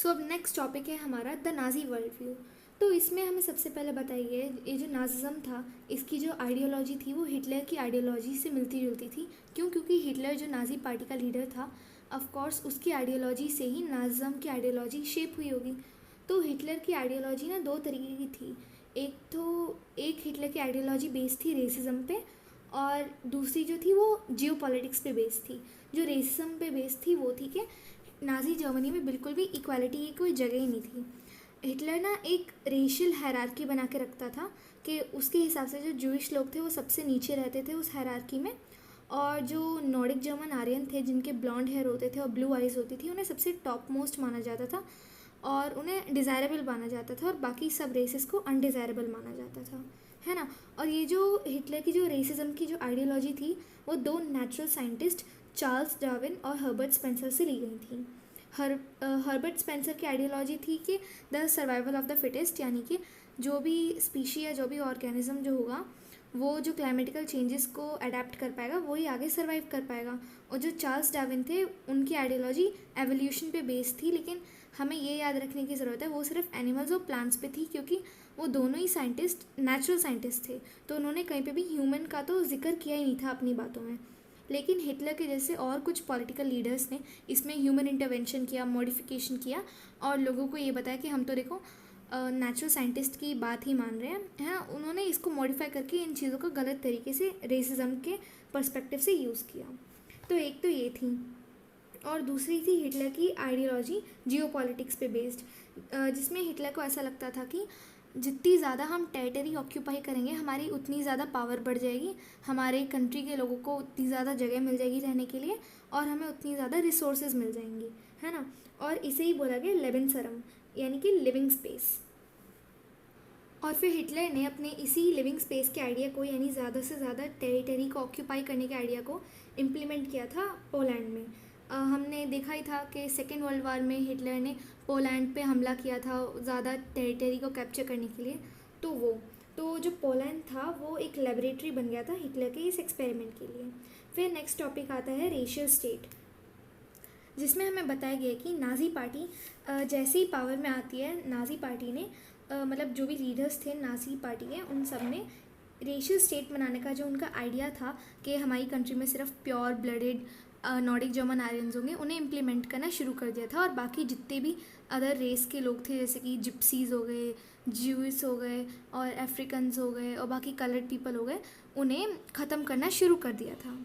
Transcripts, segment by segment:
सो अब next topic है हमारा द नाजी वर्ल्ड व्यू। तो इसमें हमें सबसे पहले बताइए ये जो नाजिज्म था इसकी जो आइडियोलॉजी थी वो हिटलर की आइडियोलॉजी से मिलती जुलती थी। क्यों? क्योंकि हिटलर जो नाजी पार्टी का लीडर था, ऑफ कोर्स उसकी आइडियोलॉजी से ही नाजिज्म की आइडियोलॉजी शेप हुई होगी। तो हिटलर की आइडियोलॉजी ना दो तरीके की थी। एक हिटलर की आइडियोलॉजी बेस्ड थी रेसिज्म पे, और दूसरी जो थी वो जियो पॉलिटिक्स पे बेस्ड थी। जो रेसिज्म पे बेस्ड थी वो थी कि नाजी जर्मनी में बिल्कुल भी इक्वालिटी की कोई जगह ही नहीं थी। हिटलर ना एक रेशियल हायरार्की बना के रखता था कि उसके हिसाब से जो जूइश लोग थे वो सबसे नीचे रहते थे उस हायरार्की में, और जो नॉर्डिक जर्मन आर्यन थे जिनके ब्लॉन्ड हेयर होते थे और ब्लू आइज़ होती थी उन्हें सबसे टॉप मोस्ट माना जाता था और उन्हें डिज़ायरेबल माना जाता था, और बाकी सब रेसेस को अनडिज़ायरेबल माना जाता था, है ना। और ये जो हिटलर की जो रेसिज्म की जो आइडियोलॉजी थी वो दो नेचुरल साइंटिस्ट चार्ल्स डार्विन और हर्बर्ट स्पेंसर से ली गई थी। हर्बर्ट स्पेंसर की आइडियोलॉजी थी कि the survival of the fittest, यानी कि जो भी स्पीशी या जो भी ऑर्गेनिज्म जो होगा वो जो क्लाइमेटिकल चेंजेस को अडेप्ट कर पाएगा वही आगे सर्वाइव कर पाएगा। और जो चार्ल्स डार्विन थे उनकी आइडियोलॉजी एवोल्यूशन पे बेस्ड थी, लेकिन हमें ये याद रखने की ज़रूरत है वो सिर्फ एनिमल्स और प्लांट्स पे थी, क्योंकि वो दोनों ही साइंटिस्ट नेचुरल साइंटिस्ट थे, तो उन्होंने कहीं पे भी ह्यूमन का तो जिक्र किया ही नहीं था अपनी बातों में। लेकिन हिटलर के जैसे और कुछ पॉलिटिकल लीडर्स ने इसमें ह्यूमन इंटरवेंशन किया, मॉडिफिकेशन किया और लोगों को ये बताया कि हम तो देखो नेचुरल साइंटिस्ट की बात ही मान रहे हैं, है। उन्होंने इसको मॉडिफाई करके इन चीज़ों को गलत तरीके से रेसिज्म के पर्सपेक्टिव से यूज़ किया। तो एक तो ये थी, और दूसरी थी हिटलर की आइडियोलॉजी जियो पॉलिटिक्स पे बेस्ड, जिसमें हिटलर को ऐसा लगता था कि जितनी ज़्यादा हम टेरिटरी ऑक्यूपाई करेंगे हमारी उतनी ज़्यादा पावर बढ़ जाएगी, हमारे कंट्री के लोगों को उतनी ज़्यादा जगह मिल जाएगी रहने के लिए और हमें उतनी ज़्यादा रिसोर्सेज मिल जाएंगी, है ना। और इसे ही बोला गया लेबेनसरम, यानी कि लिविंग स्पेस। और फिर हिटलर ने अपने इसी लिविंग स्पेस के आइडिया को, यानी ज़्यादा से ज़्यादा टेरिटरी को ऑक्यूपाई करने के आइडिया को इम्प्लीमेंट किया था पोलैंड में। हमने देखा ही था कि सेकेंड वर्ल्ड वार में हिटलर ने पोलैंड पे हमला किया था ज़्यादा टेरिटरी को कैप्चर करने के लिए। तो जो पोलैंड था वो एक लेबोरेटरी बन गया था हिटलर के इस एक्सपेरिमेंट के लिए। फिर नेक्स्ट टॉपिक आता है रेशियल स्टेट, जिसमें हमें बताया गया कि नाजी पार्टी जैसे ही पावर में आती है, नाजी पार्टी ने मतलब जो भी लीडर्स थे नाजी पार्टी के उन सब में रेशियल स्टेट बनाने का जो उनका आइडिया था कि हमारी कंट्री में सिर्फ pure blooded Nordic German Aryans होंगे, उन्हें इम्प्लीमेंट करना शुरू कर दिया था। और बाकी जितने भी अदर रेस के लोग थे जैसे कि जिप्सीज हो गए, ज्यूस हो गए और अफ्रीकन्स हो गए और बाकी कलर्ड पीपल हो गए, उन्हें ख़त्म करना शुरू कर दिया था।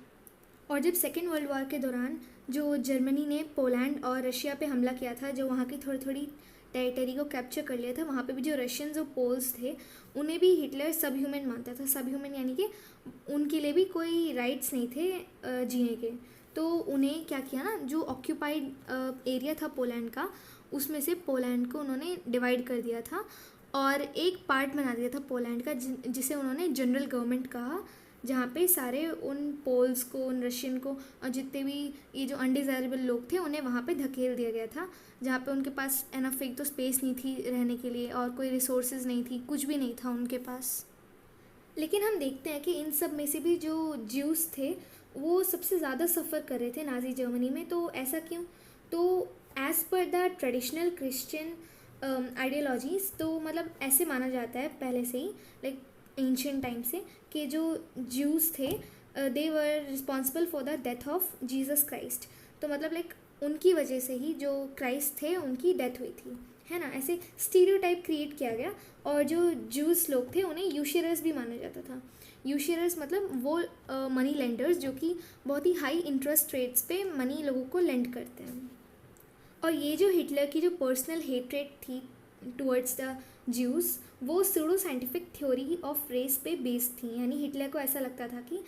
और जब सेकेंड वर्ल्ड वॉर के दौरान जो जर्मनी ने पोलैंड और रशिया पे हमला किया था, जो वहाँ की थोड़ी थोड़ी टेरिटरी को कैप्चर कर लिया था, वहाँ पे भी जो रशियंस और पोल्स थे उन्हें भी हिटलर सब ह्यूमन मानता था। सब ह्यूमन यानी कि उनके लिए भी कोई राइट्स नहीं थे जीने के। तो उन्हें क्या किया ना, जो ऑक्यूपाइड एरिया था पोलैंड का उसमें से पोलैंड को उन्होंने डिवाइड कर दिया था और एक पार्ट बना दिया था पोलैंड का जिसे उन्होंने जनरल गवर्नमेंट कहा, जहाँ पे सारे उन पोल्स को, उन रशियन को और जितने भी ये जो अनडिज़ायरेबल लोग थे उन्हें वहाँ पे धकेल दिया गया था, जहाँ पे उनके पास एनफ एक तो स्पेस नहीं थी रहने के लिए और कोई रिसोर्सेज नहीं थी, कुछ भी नहीं था उनके पास। लेकिन हम देखते हैं कि इन सब में से भी जो ज्यूस थे वो सबसे ज़्यादा सफ़र कर रहे थे नाजी जर्मनी में। तो ऐसा क्यों? तो as per the traditional Christian ideologies, तो मतलब ऐसे माना जाता है पहले से ही, लाइक एंशियंट टाइम से, कि जो ज्यूस थे they were responsible for the death of Jesus Christ. तो मतलब लाइक उनकी वजह से ही जो क्राइस्ट थे उनकी डेथ हुई थी, है ना। ऐसे स्टीरियोटाइप क्रिएट किया गया। और जो ज्यूस लोग थे उन्हें यूशरर्स भी माना जाता था। यूशरर्स मतलब वो मनी लेंडर्स जो कि बहुत ही हाई इंटरेस्ट रेट्स पे मनी लोगों को लेंड करते हैं। और ये जो हिटलर की जो पर्सनल हेट्रेट थी टुवर्ड्स द ज्यूस, वो pseudo scientific theory of race पे बेस्ड थी। यानी हिटलर को ऐसा लगता था कि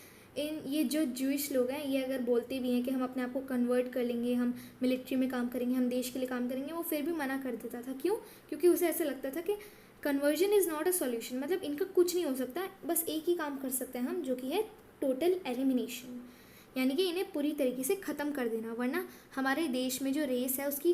ये जो ज्यूइश लोग हैं ये अगर बोलते भी हैं कि हम अपने आप को कन्वर्ट कर लेंगे, हम मिलिट्री में काम करेंगे, हम देश के लिए काम करेंगे, वो फिर भी मना कर देता था। क्यों? क्योंकि उसे ऐसा लगता था कि conversion is not a solution, मतलब इनका कुछ नहीं हो सकता, बस एक ही काम कर सकते हैं हम, जो कि है टोटल एलिमिनेशन, यानी कि इन्हें पूरी तरीके से ख़त्म कर देना, वरना हमारे देश में जो रेस है उसकी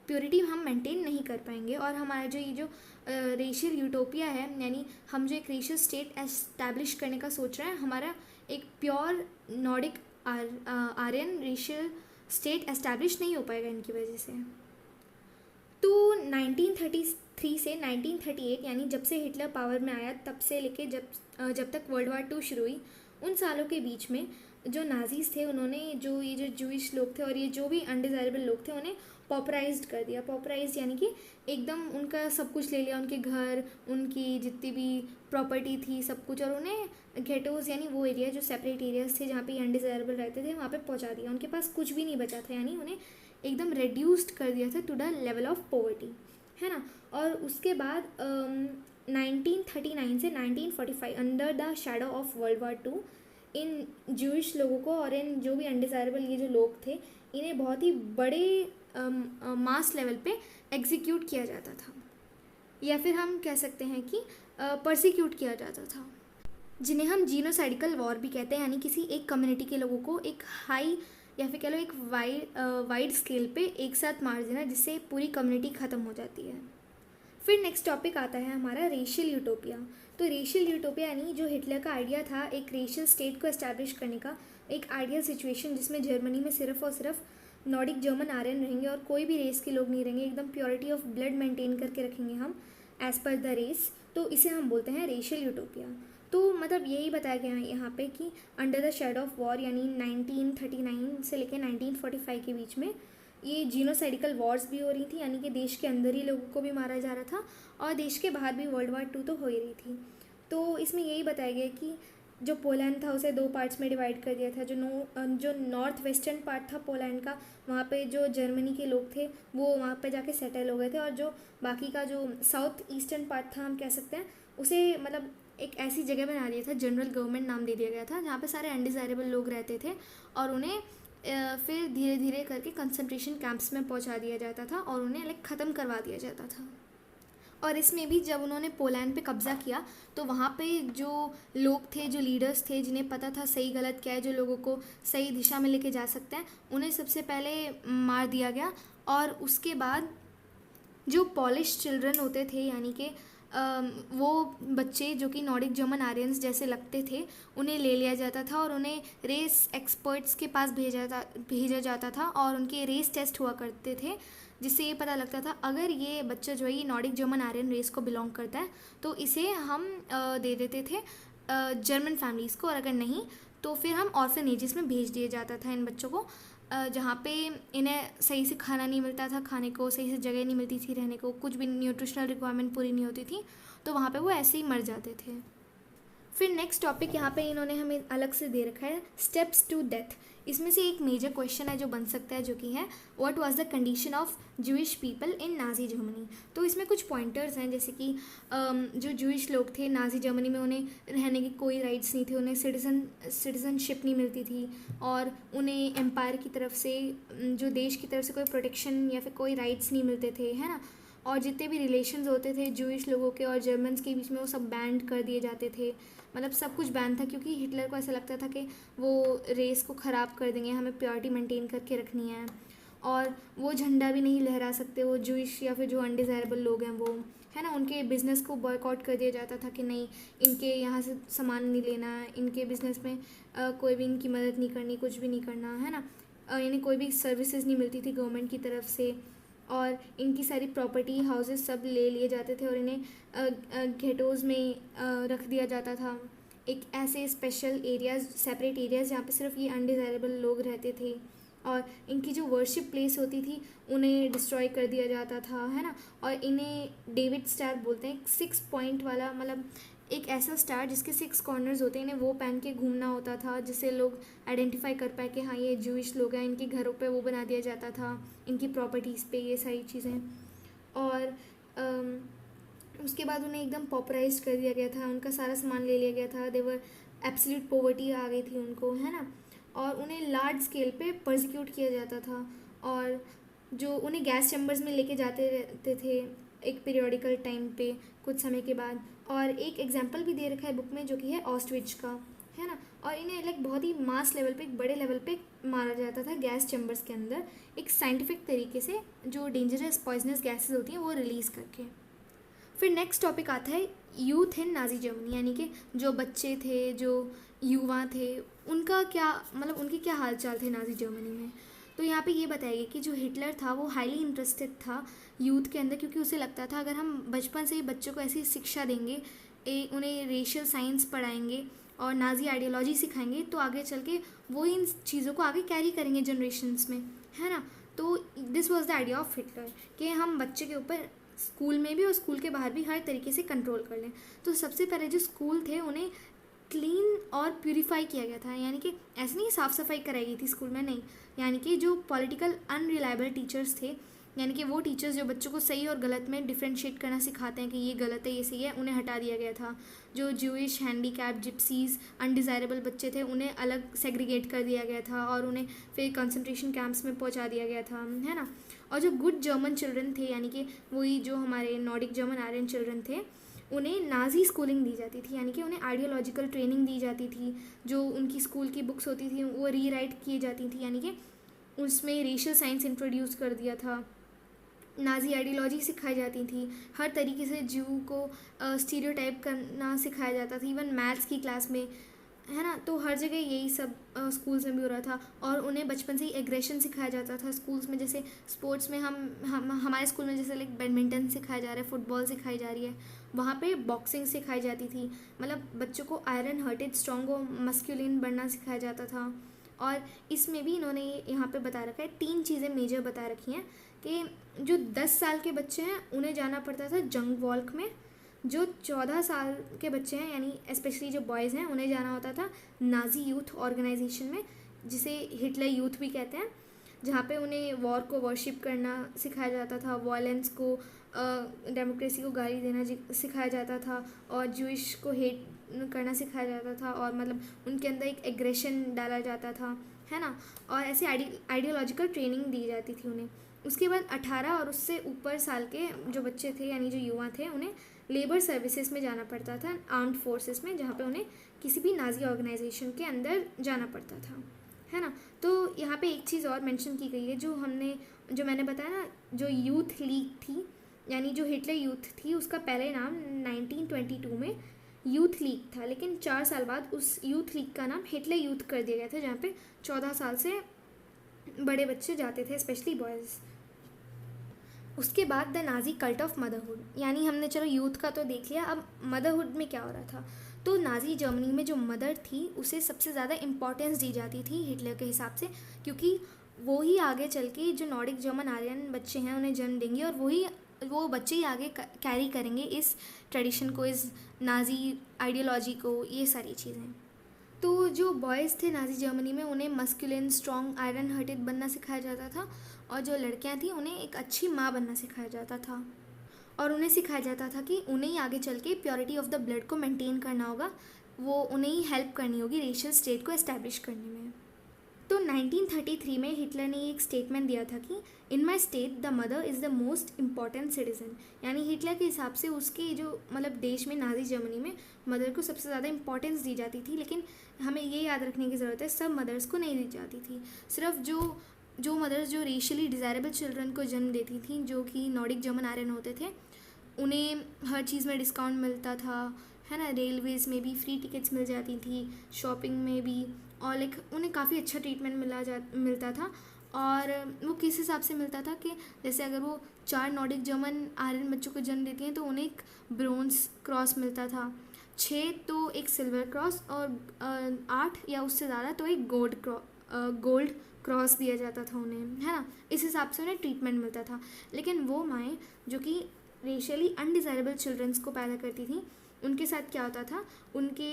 प्योरिटी हम मेंटेन नहीं कर पाएंगे। और हमारा जो ये जो रेशियल यूटोपिया है, यानी हम जो एक रेशियल स्टेट एस्टैब्लिश करने का सोच रहे हैं, हमारा एक pure Nordic Aryan racial state establish नहीं हो पाएगा इनकी वजह से। तो 1933 से 1938 यानी जब से हिटलर पावर में आया तब से लेके जब तक वर्ल्ड वार 2 शुरू हुई, उन सालों के बीच में जो नाजीज़ थे उन्होंने ये जो जूइश लोग थे और ये जो भी अनडिज़ायरेबल लोग थे उन्हें पॉपराइज्ड कर दिया। पॉपराइज्ड यानी कि एकदम उनका सब कुछ ले लिया, उनके घर, उनकी जितनी भी प्रॉपर्टी थी, सब कुछ, और उन्हें गेटोज़ यानी वो एरिया जो सेपरेट एरियाज थे जहाँ पे अनडिज़ायरेबल रहते थे वहाँ पे पहुँचा दिया। उनके पास कुछ भी नहीं बचा था, यानी उन्हें एकदम रेड्यूस्ड कर दिया था to the level of poverty, है ना। और उसके बाद 1939 से 1945 under the shadow of world war 2 इन जूइश लोगों को और इन जो भी अनडिज़ायरेबल ये जो लोग थे इन्हें बहुत ही बड़े मास लेवल पे एग्जीक्यूट किया जाता था, या फिर हम कह सकते हैं कि परसिक्यूट किया जाता था, जिन्हें हम जीनोसाइडिकल वॉर भी कहते हैं। यानी किसी एक कम्युनिटी के लोगों को एक हाई या फिर कह लो एक वाइड स्केल पे एक साथ मार देना, जिससे पूरी कम्युनिटी ख़त्म हो जाती है। फिर नेक्स्ट टॉपिक आता है हमारा रेशियल यूटोपिया। तो रेशियल यूटोपिया यानी जो हिटलर का आइडिया था एक रेशियल स्टेट को एस्टैब्लिश करने का, एक आइडियल सिचुएशन जिसमें जर्मनी में सिर्फ और सिर्फ नॉर्डिक जर्मन आर्यन रहेंगे और कोई भी रेस के लोग नहीं रहेंगे, एकदम प्योरिटी ऑफ ब्लड मेंटेन करके रखेंगे हम एज पर द रेस, तो इसे हम बोलते हैं रेशियल यूटोपिया। तो मतलब यही बताया गया है यहाँ पे कि under the shadow of war यानी 1939 से लेकर 1945 के बीच में ये जीनोसाइडिकल वॉर्स भी हो रही थी, यानी कि देश के अंदर ही लोगों को भी मारा जा रहा था और देश के बाहर भी वर्ल्ड वार 2 तो हो ही रही थी। तो इसमें यही बताया गया कि जो पोलैंड था उसे 2 पार्ट्स में डिवाइड कर दिया था। जो नॉर्थ वेस्टर्न पार्ट था पोलैंड का, वहाँ पे जो जर्मनी के लोग थे वो वहाँ पे जाके सेटल हो गए थे, और जो बाकी का जो साउथ ईस्टर्न पार्ट था हम कह सकते हैं उसे मतलब एक ऐसी जगह बना दिया था, जनरल गवर्नमेंट नाम दे दिया गया था, जहाँ पे सारे अनडिज़ायरेबल लोग रहते थे और उन्हें फिर धीरे धीरे करके कंसंट्रेशन कैंप्स में पहुँचा दिया जाता था और उन्हें लाइक ख़त्म करवा दिया जाता था। और इसमें भी जब उन्होंने पोलैंड पे कब्ज़ा किया तो वहाँ पे जो लोग थे, जो लीडर्स थे, जिन्हें पता था सही गलत क्या है, जो लोगों को सही दिशा में लेके जा सकते हैं, उन्हें सबसे पहले मार दिया गया। और उसके बाद जो पॉलिश चिल्ड्रन होते थे यानी कि वो बच्चे जो कि नॉर्डिक जर्मन आर्यंस जैसे लगते थे, उन्हें ले लिया जाता था और उन्हें रेस एक्सपर्ट्स के पास भेजा जाता था और उनके रेस टेस्ट हुआ करते थे, जिससे ये पता लगता था अगर ये बच्चा जो है ये नॉर्डिक जर्मन आर्यन रेस को बिलोंग करता है तो इसे हम दे देते थे जर्मन फैमिलीज़ को, और अगर नहीं तो फिर हम ऑर्फनेजेस में भेज दिया जाता था इन बच्चों को, जहाँ पे इन्हें सही से खाना नहीं मिलता था, खाने को सही से जगह नहीं मिलती थी रहने को, कुछ भी न्यूट्रिशनल रिक्वायरमेंट पूरी नहीं होती थी, तो वहाँ पे वो ऐसे ही मर जाते थे। फिर नेक्स्ट टॉपिक यहाँ पे इन्होंने हमें अलग से दे रखा है, स्टेप्स टू डेथ। इसमें से एक मेजर क्वेश्चन है जो बन सकता है, जो कि है what was the condition of Jewish people in Nazi Germany. तो इसमें कुछ पॉइंटर्स हैं, जैसे कि जो जूइश लोग थे नाजी जर्मनी में, उन्हें रहने के कोई राइट्स नहीं थे, उन्हें सिटीजनशिप नहीं मिलती थी, और उन्हें एम्पायर की तरफ से, जो देश की तरफ से कोई प्रोटेक्शन या फिर कोई राइट्स नहीं मिलते थे, है ना। और जितने भी रिलेशंस होते थे जूइश लोगों के और जर्मन्स के बीच में वो सब बैंड कर दिए जाते थे, मतलब सब कुछ बैन था, क्योंकि हिटलर को ऐसा लगता था कि वो रेस को ख़राब कर देंगे, हमें प्योरिटी मेंटेन करके रखनी है, और वो झंडा भी नहीं लहरा सकते वो जूइश या फिर जो अनडिज़ायरेबल लोग हैं वो, है ना। उनके बिज़नेस को बॉयकॉट कर दिया जाता था कि नहीं, इनके यहाँ से सामान नहीं लेना, इनके बिज़नेस में कोई भी इनकी मदद नहीं करनी, कुछ भी नहीं करना, है ना। इन्हें कोई भी सर्विसेज नहीं मिलती थी गवर्नमेंट की तरफ से, और इनकी सारी प्रॉपर्टी हाउसेस सब ले लिए जाते थे और इन्हें घेटोज़ में रख दिया जाता था, एक ऐसे स्पेशल एरियाज़, सेपरेट एरियाज़ जहाँ पे सिर्फ ये अनडिज़ायरेबल लोग रहते थे, और इनकी जो वर्शिप प्लेस होती थी उन्हें डिस्ट्रॉय कर दिया जाता था, है ना। और इन्हें डेविड स्टार बोलते हैं, 6 पॉइंट वाला, मतलब एक ऐसा स्टार जिसके 6 कॉर्नर्स होते हैं, इन्हें वो पहन के घूमना होता था, जिससे लोग आइडेंटिफाई कर पाए कि हाँ ये जूइश लोग हैं। इनके घरों पे वो बना दिया जाता था, इनकी प्रॉपर्टीज़ पे, ये सारी चीज़ें। और उसके बाद उन्हें एकदम पॉपराइज कर दिया गया था, उनका सारा सामान ले लिया गया था, देवर एब्सोल्यूट पॉवर्टी आ गई थी उनको, है ना। और उन्हें लार्ज स्केल पे परसिक्यूट किया जाता था, और जो उन्हें गैस चैम्बर्स में लेके जाते रहते थे एक पीरियोडिकल टाइम पे कुछ समय के बाद। और एक एग्जांपल भी दे रखा है बुक में, जो कि है ऑस्टविच का, है ना। और इन्हें लाइक बहुत ही मास लेवल पे, एक बड़े लेवल पे मारा जाता था गैस चैम्बर्स के अंदर, एक साइंटिफिक तरीके से, जो डेंजरस पॉइजनस गैसेस होती हैं वो रिलीज़ करके। फिर नेक्स्ट टॉपिक आता है यूथ इन नाजी जर्मनी, यानी कि जो बच्चे थे, जो युवा थे, उनका क्या, मतलब उनके क्या हाल चाल थे नाजी जर्मनी में। तो यहाँ पे ये बताइए कि जो हिटलर था वो हाईली इंटरेस्टेड था यूथ के अंदर, क्योंकि उसे लगता था अगर हम बचपन से ही बच्चों को ऐसी शिक्षा देंगे, उन्हें रेशियल साइंस पढ़ाएंगे और नाजी आइडियोलॉजी सिखाएंगे, तो आगे चल के वो इन चीज़ों को आगे कैरी करेंगे जनरेशन्स में, है ना। तो this was the idea of Hitler कि हम बच्चे के ऊपर स्कूल में भी और स्कूल के बाहर भी हर तरीके से कंट्रोल कर लें। तो सबसे पहले जो स्कूल थे उन्हें क्लीन और प्यूरीफाई किया गया था, यानी कि ऐसे नहीं साफ़ सफाई कराई गई थी स्कूल में, नहीं, यानी कि जो पॉलिटिकल अनरिलायबल टीचर्स थे, यानी कि वो टीचर्स जो बच्चों को सही और गलत में डिफ्रेंशिएट करना सिखाते हैं कि ये गलत है ये सही है, उन्हें हटा दिया गया था। जो ज्यूइश, हैंडीकैप, जिप्सीज, अनडिज़ायरेबल बच्चे थे उन्हें अलग सेग्रीगेट कर दिया गया था और उन्हें फिर कंसंट्रेशन कैंप्स में पहुंचा दिया गया था, है ना। और जो गुड जर्मन चिल्ड्रन थे, यानी कि वही जो हमारे नॉर्डिक जर्मन आर्यन चिल्ड्रन थे, उन्हें नाजी स्कूलिंग दी जाती थी, यानी कि उन्हें आइडियोलॉजिकल ट्रेनिंग दी जाती थी। जो उनकी स्कूल की बुक्स होती थी वो रीराइट की जाती थी, यानी कि उसमें रेशियल साइंस इंट्रोड्यूस कर दिया था, नाजी आइडियोलॉजी सिखाई जाती थी, हर तरीके से जू को स्टीरियोटाइप करना सिखाया जाता था, इवन मैथ्स की क्लास में, है ना। तो हर जगह यही सब स्कूल्स में भी हो रहा था और उन्हें बचपन से ही एग्रेशन सिखाया जाता था स्कूल्स में। जैसे स्पोर्ट्स में हम हमारे स्कूल में जैसे लाइक बैडमिंटन सिखाया जा रहा है, फुटबॉल सिखाई जा रही है, वहाँ पे बॉक्सिंग सिखाई जाती थी, मतलब बच्चों को आयरन हार्टेड, स्ट्रॉन्ग और मस्कुलिन बनना सिखाया जाता था। और इसमें भी इन्होंने यहाँ पे बता रखा है, 3 चीज़ें मेजर बता रखी हैं कि जो 10 साल के बच्चे हैं उन्हें जाना पड़ता था जंग वॉल्क में, जो 14 साल के बच्चे हैं यानी स्पेशली जो बॉयज़ हैं उन्हें जाना होता था नाजी यूथ ऑर्गेनाइजेशन में, जिसे हिटलर यूथ भी कहते हैं, जहाँ पे उन्हें वॉर को वर्शिप करना सिखाया जाता था, वायलेंस को, डेमोक्रेसी को गाली देना सिखाया जाता था और ज्यूइश को हेट करना सिखाया जाता था, और मतलब उनके अंदर एक एग्रेशन डाला जाता था, है ना। और ऐसे आइडियोलॉजिकल ट्रेनिंग दी जाती थी उन्हें। उसके बाद 18 और उससे ऊपर साल के जो बच्चे थे यानी जो युवा थे उन्हें लेबर सर्विसेज में जाना पड़ता था, आर्म्ड फोर्सेस में, जहाँ पे उन्हें किसी भी नाजी ऑर्गेनाइजेशन के अंदर जाना पड़ता था, है ना। तो यहाँ पे एक चीज़ और मेंशन की गई है, जो मैंने बताया ना, जो यूथ लीग थी, यानी जो हिटलर यूथ थी, उसका पहले नाम 1922 में यूथ लीग था, लेकिन 4 साल बाद उस यूथ लीग का नाम हिटलर यूथ कर दिया गया था, जहाँ पे 14 साल से बड़े बच्चे जाते थे, स्पेशली बॉयज़। उसके बाद the Nazi cult of motherhood, यानी हमने चलो यूथ का तो देख लिया, अब मदरहुड में क्या हो रहा था। तो नाजी जर्मनी में जो मदर थी उसे सबसे ज़्यादा इम्पोर्टेंस दी जाती थी हिटलर के हिसाब से, क्योंकि वो ही आगे चल के जो नॉर्डिक जर्मन आर्यन बच्चे हैं उन्हें जन्म देंगे और वो बच्चे ही आगे कैरी करेंगे इस ट्रेडिशन को, इस नाजी आइडियोलॉजी को, ये सारी चीज़ें। तो जो बॉयज़ थे नाजी जर्मनी में उन्हें मस्कुलिन, स्ट्रॉन्ग, आयरन हार्टेड बनना सिखाया जाता था, और जो लड़कियां थी उन्हें एक अच्छी माँ बनना सिखाया जाता था, और उन्हें सिखाया जाता था कि उन्हें ही आगे चल के प्योरिटी ऑफ द ब्लड को मेंटेन करना होगा, वो उन्हें ही हेल्प करनी होगी रेशियल स्टेट को एस्टैब्लिश करने में। तो 1933 में हिटलर ने एक स्टेटमेंट दिया था कि in my state the mother is the most important citizen, यानी हिटलर के हिसाब से उसके जो मतलब देश में नाजी जर्मनी में मदर को सबसे ज़्यादा इंपॉर्टेंस दी जाती थी, लेकिन हमें ये याद रखने की ज़रूरत है सब मदर्स को नहीं दी जाती थी, सिर्फ जो मदर्स जो रेशियली डिज़ायरेबल चिल्ड्रन को जन्म देती थी, जो कि नॉर्डिक जर्मन आर्यन होते थे, उन्हें हर चीज़ में डिस्काउंट मिलता था, है ना, रेलवेज़ में भी फ्री टिकट्स मिल जाती थी, शॉपिंग में भी, और लाइक उन्हें काफ़ी अच्छा ट्रीटमेंट मिलता था। और वो किस हिसाब से मिलता था कि जैसे अगर वो 4 नॉर्डिक जर्मन आर्यन बच्चों को जन्म देती हैं तो उन्हें एक ब्रोंज क्रॉस मिलता था, 6 तो एक सिल्वर क्रॉस, और 8 या उससे ज़्यादा तो एक गोल्ड क्रॉस दिया जाता था उन्हें, है ना। इस हिसाब से उन्हें ट्रीटमेंट मिलता था। लेकिन वो माएँ जो कि रेशियली अनडिज़ायरेबल चिल्ड्रंस को पैदा करती थी, उनके साथ क्या होता था, उनके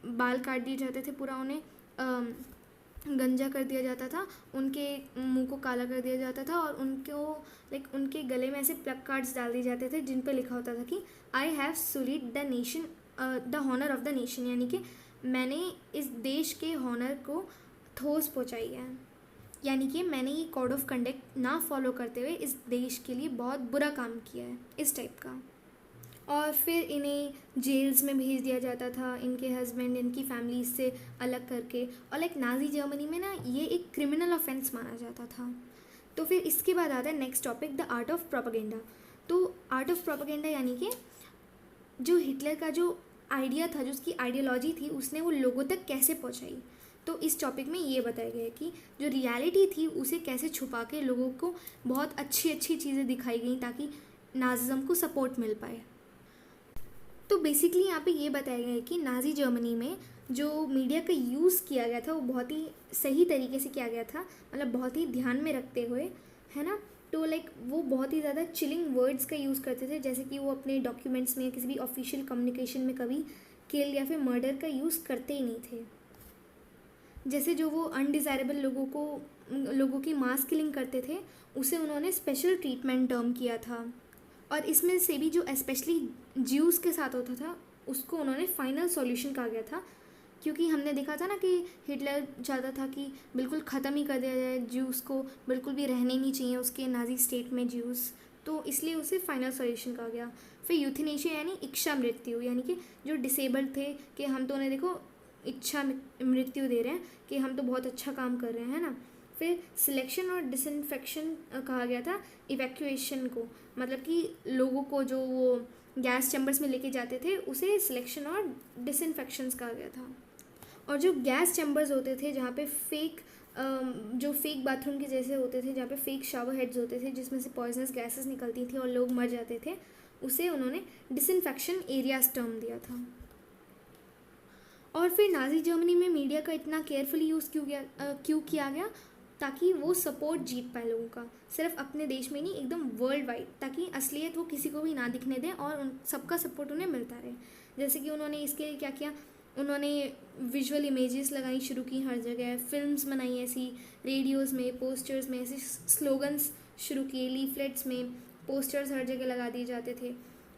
बाल काट दिए जाते थे, पूरा उन्हें गंजा कर दिया जाता था, उनके मुंह को काला कर दिया जाता था, और उनके गले में ऐसे प्लग कार्ड्स डाल दिए जाते थे जिन पे लिखा होता था कि I have sullied the nation, the honour of the nation, यानी कि मैंने इस देश के हॉनर को ठोस पहुंचाई है, यानी कि मैंने ये कोड ऑफ कंडक्ट ना फॉलो करते हुए इस देश के लिए बहुत बुरा काम किया है, इस टाइप का। और फिर इन्हें जेल्स में भेज दिया जाता था, इनके हस्बैंड इनकी फैमिली से अलग करके, और लाइक नाजी जर्मनी में ना ये एक क्रिमिनल ऑफेंस माना जाता था। तो फिर इसके बाद आता है next topic, the art of propaganda. तो आर्ट ऑफ प्रोपेगेंडा यानी कि जो हिटलर का जो आइडिया था, जो उसकी आइडियोलॉजी थी, उसने वो लोगों तक कैसे पहुंचाई। तो इस टॉपिक में ये बताया गया है कि जो रियलिटी थी उसे कैसे छुपा के लोगों को बहुत अच्छी अच्छी चीज़ें दिखाई गई ताकि नाज़िज़्म को सपोर्ट मिल पाए। तो बेसिकली यहाँ पे ये बताया गया है कि नाज़ी जर्मनी में जो मीडिया का यूज़ किया गया था वो बहुत ही सही तरीके से किया गया था, मतलब बहुत ही ध्यान में रखते हुए, है ना। तो लाइक वो बहुत ही ज़्यादा चिलिंग वर्ड्स का यूज़ करते थे, जैसे कि वो अपने डॉक्यूमेंट्स में किसी भी ऑफिशियल कम्युनिकेशन में कभी किल या फिर मर्डर का यूज़ करते ही नहीं थे। जैसे जो वो अनडिज़ायरेबल लोगों की मास किलिंग करते थे उसे उन्होंने स्पेशल ट्रीटमेंट टर्म किया था, और इसमें से भी जो स्पेशली ज्यूज़ के साथ होता था उसको उन्होंने फाइनल सॉल्यूशन कहा गया था, क्योंकि हमने देखा था ना कि हिटलर चाहता था कि बिल्कुल ख़त्म ही कर दिया जाए ज्यूज़ को, बिल्कुल भी रहने नहीं चाहिए उसके नाजी स्टेट में ज्यूज़, तो इसलिए उसे फाइनल सॉल्यूशन कहा गया। फिर यूथेनेशिया यानी इच्छा मृत्यु, यानी कि जो डिसेबल्ड थे कि हम तो उन्हें देखो इच्छा मृत्यु दे रहे हैं कि हम तो बहुत अच्छा काम कर रहे हैं ना। फिर सिलेक्शन और डिसइंफेक्शन कहा गया था इवैक्यूएशन को, मतलब कि लोगों को जो वो गैस चैम्बर्स में लेके जाते थे उसे सिलेक्शन और डिसइंफेक्शंस कहा गया था। और जो गैस चैम्बर्स होते थे जहाँ पे जो फेक बाथरूम के जैसे होते थे, जहाँ पे फेक शावर हेड्स होते थे जिसमें से पॉइजनस गैसेस निकलती थी और लोग मर जाते थे, उसे उन्होंने डिसइंफेक्शन एरियाज टर्म दिया था। और फिर नाजी जर्मनी में मीडिया का इतना केयरफुली यूज़ क्यों किया गया, ताकि वो सपोर्ट जीत पाए लोगों का, सिर्फ अपने देश में नहीं एकदम वर्ल्ड वाइड, ताकि असलियत वो किसी को भी ना दिखने दें और उन सबका सपोर्ट उन्हें मिलता रहे। जैसे कि उन्होंने इसके लिए क्या किया, उन्होंने विजुअल इमेजेस लगानी शुरू की हर जगह, फिल्म्स बनाई ऐसी, रेडियोज़ में, पोस्टर्स में ऐसे स्लोगन्स शुरू किए, लीफलेट्स में पोस्टर्स हर जगह लगा दिए जाते थे,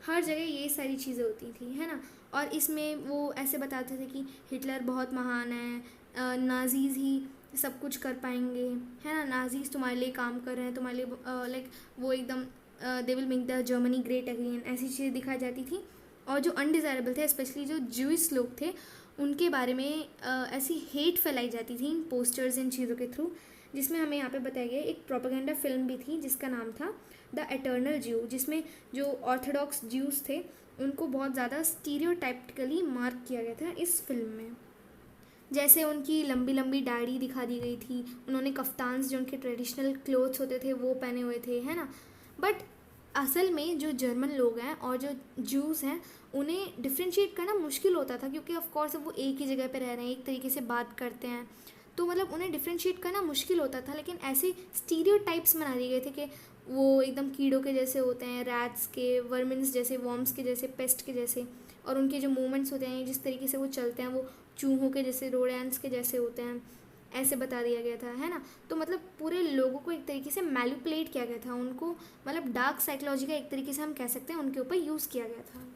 हर जगह ये सारी चीज़ें होती थी, है ना। और इसमें वो ऐसे बताते थे कि हिटलर बहुत महान है, नाजीज़ ही सब कुछ कर पाएंगे, है ना, नाजीज़ तुम्हारे लिए काम कर रहे हैं, तुम्हारे लिए लाइक वो एकदम they will make the Germany great again, ऐसी चीज़ें दिखाई जाती थी। और जो अनडिज़ायरेबल थे, स्पेशली जो ज्यूइश लोग थे, उनके बारे में ऐसी हेट फैलाई जाती थी इन पोस्टर्स, इन चीज़ों के थ्रू, जिसमें हमें यहाँ पे बताया गया एक प्रोपेगेंडा फिल्म भी थी जिसका नाम था द एटर्नल ज्यू, जिसमें जो ऑर्थोडॉक्स ज्यूज़ थे उनको बहुत ज़्यादा स्टीरियोटाइपिकली मार्क किया गया था इस फिल्म में। जैसे उनकी लंबी लंबी दाढ़ी दिखा दी गई थी, उन्होंने कफ्तान्स जो उनके ट्रेडिशनल क्लोथ्स होते थे वो पहने हुए थे, है ना। बट असल में जो जर्मन लोग हैं और जो ज्यूज़ हैं उन्हें डिफ्रेंशिएट करना मुश्किल होता था, क्योंकि ऑफ कोर्स वो एक ही जगह पे रह रहे हैं, एक तरीके से बात करते हैं, तो मतलब उन्हें डिफ्रेंशिएट करना मुश्किल होता था। लेकिन ऐसे स्टीरियोटाइप्स बना दिए गए थे कि वो एकदम कीड़ों के जैसे होते हैं, रैट्स के, वर्मिन्स जैसे, वॉर्म्स के जैसे, पेस्ट के जैसे, और उनके जो मूवमेंट्स होते हैं, जिस तरीके से वो चलते हैं, वो चूहों के जैसे, रोडेंट्स के जैसे होते हैं, ऐसे बता दिया गया था, है ना। तो मतलब पूरे लोगों को एक तरीके से मैनिपुलेट किया गया था, उनको मतलब डार्क साइकोलॉजी का एक तरीके से हम कह सकते हैं उनके ऊपर यूज़ किया गया था।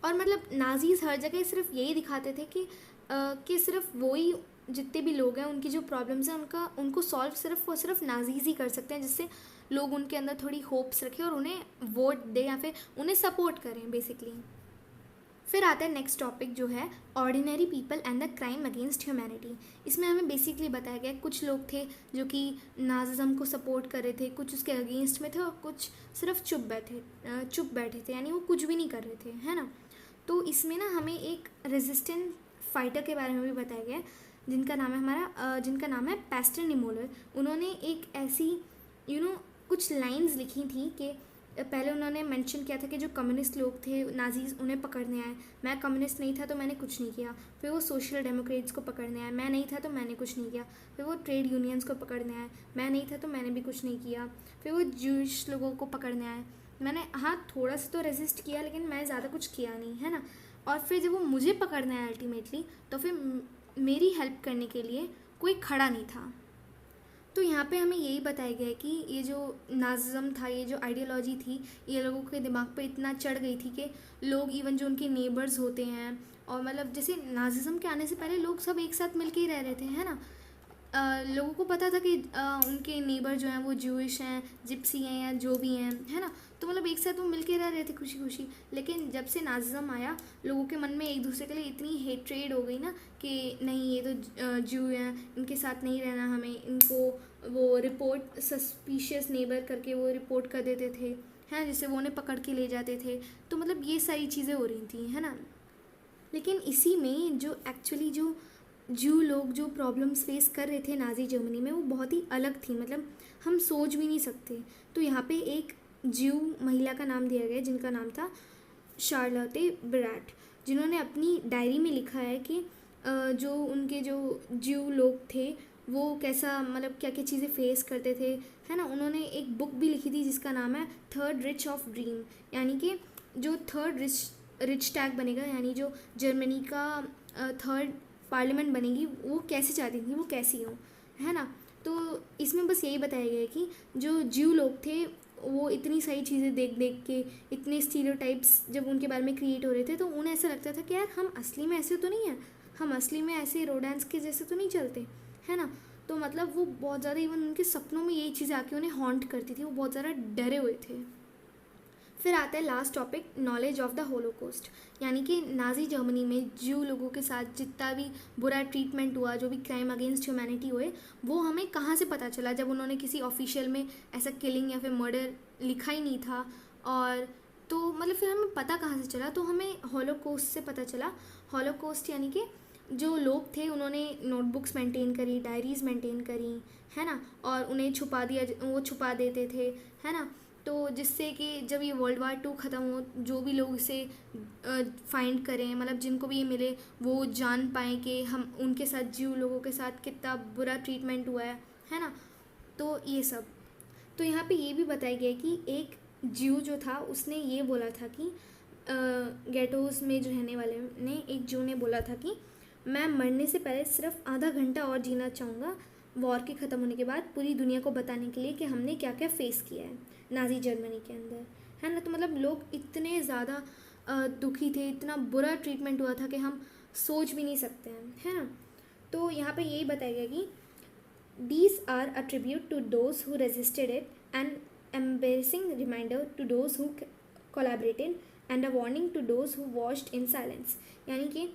और मतलब नाजीज़ हर जगह सिर्फ यही दिखाते थे कि सिर्फ वही जितने भी लोग हैं उनकी जो प्रॉब्लम्स हैं उनको सॉल्व सिर्फ नाजीज़ ही कर सकते हैं, जिससे लोग उनके अंदर थोड़ी होप्स रखें और उन्हें वोट दें या फिर उन्हें सपोर्ट करें बेसिकली। फिर आता है नेक्स्ट टॉपिक जो है ordinary people and the crime against humanity. इसमें हमें बेसिकली बताया गया कुछ लोग थे जो कि नाज़िज़्म को सपोर्ट कर रहे थे, कुछ उसके अगेंस्ट में थे और कुछ सिर्फ चुप बैठे थे, यानी वो कुछ भी नहीं कर रहे थे, है ना। तो इसमें ना हमें एक रेजिस्टेंट फाइटर के बारे में भी बताया गया जिनका नाम है पैस्टर निमोलर। उन्होंने एक ऐसी कुछ लाइंस लिखी थी कि पहले उन्होंने मेंशन किया था कि जो कम्युनिस्ट लोग थे नाजीज़ उन्हें पकड़ने आए, मैं कम्युनिस्ट नहीं था तो मैंने कुछ नहीं किया। फिर वो सोशल डेमोक्रेट्स को पकड़ने आए, मैं नहीं था तो मैंने कुछ नहीं किया। फिर वो ट्रेड यूनियंस को पकड़ने आए, मैं नहीं था तो मैंने भी कुछ नहीं किया। फिर वो ज्यूइश लोगों को पकड़ने आए, मैंने हाँ थोड़ा सा तो रेजिस्ट किया लेकिन मैं ज़्यादा कुछ किया नहीं, है ना। और फिर जब वो मुझे पकड़ने आए अल्टीमेटली, तो फिर मेरी हेल्प करने के लिए कोई खड़ा नहीं था। तो यहाँ पे हमें यही बताया गया है कि ये जो नाज़िज़्म था, ये जो आइडियोलॉजी थी, ये लोगों के दिमाग पे इतना चढ़ गई थी कि लोग इवन जो उनके नेबर्स होते हैं, और मतलब जैसे नाज़िज़्म के आने से पहले लोग सब एक साथ मिलके ही रह रहे थे, है ना। लोगों को पता था कि उनके नेबर जो हैं वो ज्यूइश हैं, जिप्सी हैं या जो भी हैं, है ना। तो मतलब एक साथ वो मिलके रह रहे थे खुशी खुशी। लेकिन जब से नाज़िज़्म आया, लोगों के मन में एक दूसरे के लिए इतनी हेट्रेड हो गई ना कि नहीं ये तो ज्यू हैं, इनके साथ नहीं रहना हमें, इनको वो रिपोर्ट सस्पिशियस नेबर करके वो रिपोर्ट कर देते थे, हैं, जिससे वो उन्हें पकड़ के ले जाते थे। तो मतलब ये सारी चीज़ें हो रही थी, है ना। लेकिन इसी में जो एक्चुअली जो ज्यू लोग जो प्रॉब्लम्स फेस कर रहे थे नाजी जर्मनी में वो बहुत ही अलग थी, मतलब हम सोच भी नहीं सकते। तो यहाँ पे एक ज्यू महिला का नाम दिया गया जिनका नाम था शार्लोटे ब्रैट, जिन्होंने अपनी डायरी में लिखा है कि जो उनके जो ज्यू लोग थे वो कैसा, मतलब क्या क्या चीज़ें फेस करते थे, है ना। उन्होंने एक बुक भी लिखी थी जिसका नाम है थर्ड रिच ऑफ ड्रीम, यानी कि जो थर्ड रिच टैग बनेगा, यानी जो जर्मनी का थर्ड पार्लियामेंट बनेगी वो कैसे चाहती थी, वो कैसी हो, है ना। तो इसमें बस यही बताया गया है कि जो ज्यू लोग थे वो इतनी सारी चीज़ें देख देख के, इतने स्टीरियोटाइप्स जब उनके बारे में क्रिएट हो रहे थे तो उन्हें ऐसा लगता था कि यार हम असली में ऐसे तो नहीं हैं, हम असली में ऐसे रोडांस के जैसे तो नहीं चलते, है ना। तो मतलब वो बहुत ज़्यादा, इवन उनके सपनों में यही चीज़ें आके उन्हें हॉन्ट करती थी, वो बहुत ज़्यादा डरे हुए थे। फिर आता है last topic, knowledge of the Holocaust, यानी कि नाजी जर्मनी में ज्यू लोगों के साथ जितना भी बुरा ट्रीटमेंट हुआ, जो भी क्राइम अगेंस्ट ह्यूमैनिटी हुए, वो हमें कहाँ से पता चला, जब उन्होंने किसी ऑफिशियल में ऐसा किलिंग या फिर मर्डर लिखा ही नहीं था। और तो मतलब फिर हमें पता कहाँ से चला, तो हमें होलोकॉस्ट से पता चला। होलोकॉस्ट यानी कि जो लोग थे उन्होंने नोटबुक्स मेंटेन करी, डायरीज़ मेंटेन करी, है ना, और उन्हें छुपा दिया, वो छुपा देते थे, है ना। तो जिससे कि जब ये वर्ल्ड वार 2 ख़त्म हो, जो भी लोग इसे फाइंड करें, मतलब जिनको भी ये मिले, वो जान पाएँ कि हम उनके साथ, ज्यू लोगों के साथ कितना बुरा ट्रीटमेंट हुआ है ना। तो ये सब, तो यहाँ पे ये भी बताया गया कि एक ज्यू जो था उसने ये बोला था कि गेटोज़ में जो रहने वाले ने, एक ज्यू ने बोला था कि मैं मरने से पहले सिर्फ आधा घंटा और जीना चाहूँगा वॉर के ख़त्म होने के बाद, पूरी दुनिया को बताने के लिए कि हमने क्या क्या फ़ेस किया है नाजी जर्मनी के अंदर, है ना। तो मतलब लोग इतने ज़्यादा दुखी थे, इतना बुरा ट्रीटमेंट हुआ था कि हम सोच भी नहीं सकते हैं, है ना। तो यहाँ पे यही बताया गया कि these are a tribute to those who resisted it, an embarrassing reminder to those who collaborated, and a warning to those who watched in silence। यानी कि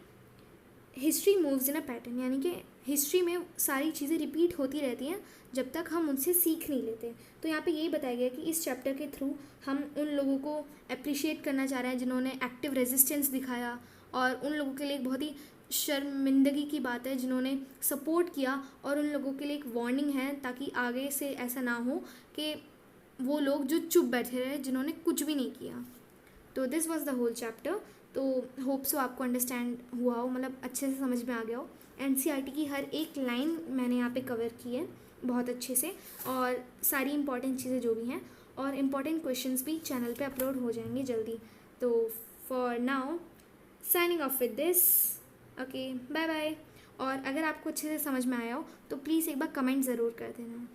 history moves in a pattern, यानी कि हिस्ट्री में सारी चीज़ें repeat होती रहती हैं जब तक हम उनसे सीख नहीं लेते। तो यहाँ पे यही बताया गया कि इस चैप्टर के थ्रू हम उन लोगों को अप्रिशिएट करना चाह रहे हैं जिन्होंने एक्टिव रेजिस्टेंस दिखाया, और उन लोगों के लिए एक बहुत ही शर्मिंदगी की बात है जिन्होंने सपोर्ट किया, और उन लोगों के लिए एक वार्निंग है ताकि आगे से ऐसा ना हो कि वो लोग जो चुप बैठे रहे, जिन्होंने कुछ भी नहीं किया। तो this was the whole chapter. तो होप सो आपको अंडरस्टैंड हुआ हो, मतलब अच्छे से समझ में आ गया हो। एनसीईआरटी की हर एक लाइन मैंने यहाँ पे कवर की है बहुत अच्छे से, और सारी इंपॉर्टेंट चीज़ें जो भी हैं, और इम्पॉर्टेंट क्वेश्चंस भी चैनल पे अपलोड हो जाएंगे जल्दी। तो for now signing off with this, okay bye bye. और अगर आपको अच्छे से समझ में आया हो तो प्लीज़ एक बार कमेंट ज़रूर कर देना।